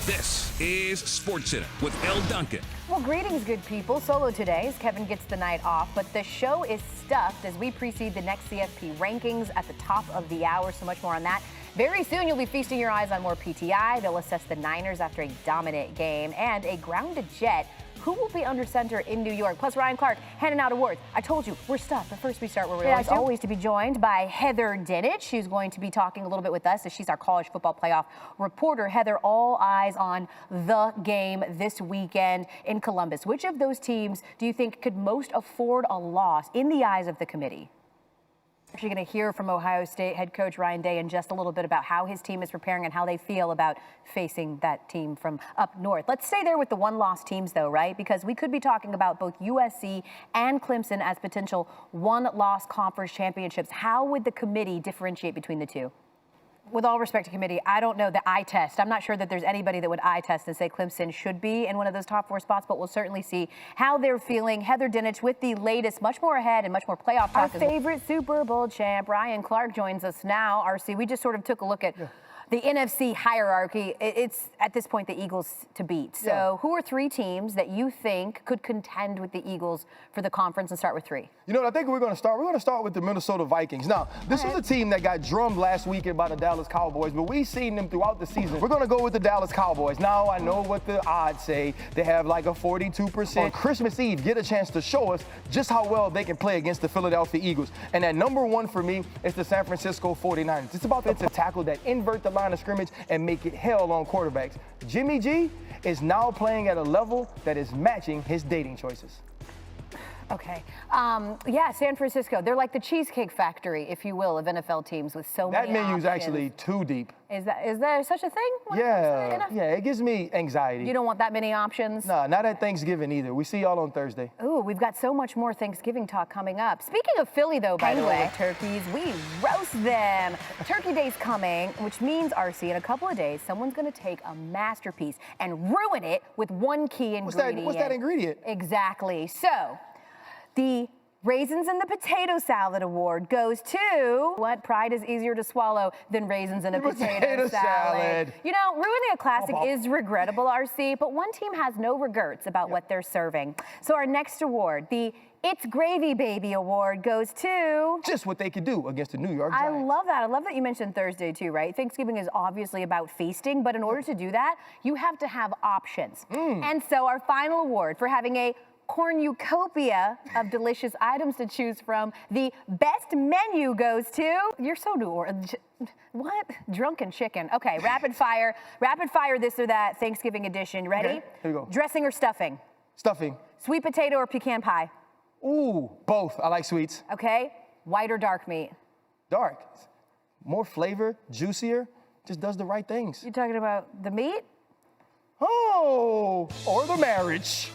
This is SportsCenter with Elle Duncan. Well, greetings, good people. Solo today as Kevin gets the night off, but the show is stuffed as we precede the next CFP rankings at the top of the hour. So much more on that. Very soon, you'll be feasting your eyes on more PTI. They'll assess the Niners after a dominant game and a grounded jet. Who will be under center in New York? Plus, Ryan Clark handing out awards. I told you, we're stuffed. But first, we start where we always to be joined by Heather Dinich. She's going to be talking a little bit with us as she's our college football playoff reporter. Heather, all eyes on the game this weekend in Columbus. Which of those teams do you think could most afford a loss in the eyes of the committee? You're going to hear from Ohio State head coach Ryan Day in just a little bit about how his team is preparing and how they feel about facing that team from up north. Let's stay there with the one-loss teams, though, right? Because we could be talking about both USC and Clemson as potential one-loss conference championships. How would the committee differentiate between the two? With all respect to committee, I don't know the eye test. I'm not sure that there's anybody that would eye test and say Clemson should be in one of those top four spots, but we'll certainly see how they're feeling. Heather Dinich with the latest, much more ahead and much more playoff talk. Our favorite Super Bowl champ, Ryan Clark, joins us now. RC, we just sort of took a look at the NFC hierarchy. It's, at this point, the Eagles to beat. So who are three teams that you think could contend with the Eagles for the conference, and start with three? You know what I think we're going to start? We're going to start with the Minnesota Vikings. Now, this was a team that got drummed last weekend by the Dallas Cowboys, but we've seen them throughout the season. We're going to go with the Dallas Cowboys. Now, I know what the odds say. They have like a 42%. On Christmas Eve, get a chance to show us just how well they can play against the Philadelphia Eagles. And at number one for me is the San Francisco 49ers. It's about them to tackle that, invert the line of scrimmage, and make it hell on quarterbacks. Jimmy G is now playing at a level that is matching his dating choices. Okay. Yeah, San Francisco. They're like the Cheesecake Factory, if you will, of NFL teams with so many That menu's options. actually too deep. Is there such a thing? Yeah, it gives me anxiety. You don't want that many options? No, not at Thanksgiving either. We see y'all on Thursday. Ooh, we've got so much more Thanksgiving talk coming up. Speaking of Philly, though, by the way, turkeys, we roast them. Turkey Day's coming, which means, RC, in a couple of days, someone's going to take a masterpiece and ruin it with one key ingredient. What's that ingredient? Exactly. So, the Raisins in the Potato Salad Award goes to what? Pride is easier to swallow than raisins in a potato salad. You know, ruining a classic is regrettable, RC, but one team has no regrets about what they're serving. So our next award, the It's Gravy Baby Award, goes to just what they could do against the New York Giants. I love that. I love that you mentioned Thursday too, right? Thanksgiving is obviously about feasting, but in order to do that, you have to have options. And so our final award for having a cornucopia of delicious items to choose from, the best menu goes to, you're so new, what? Drunken chicken. Okay, rapid fire this or that, Thanksgiving edition. You ready? Okay, here we go. Dressing or stuffing? Stuffing. Sweet potato or pecan pie? Ooh, both. I like sweets. Okay, white or dark meat? Dark. More flavor, juicier, just does the right things. You talking about the meat? Oh, or the marriage.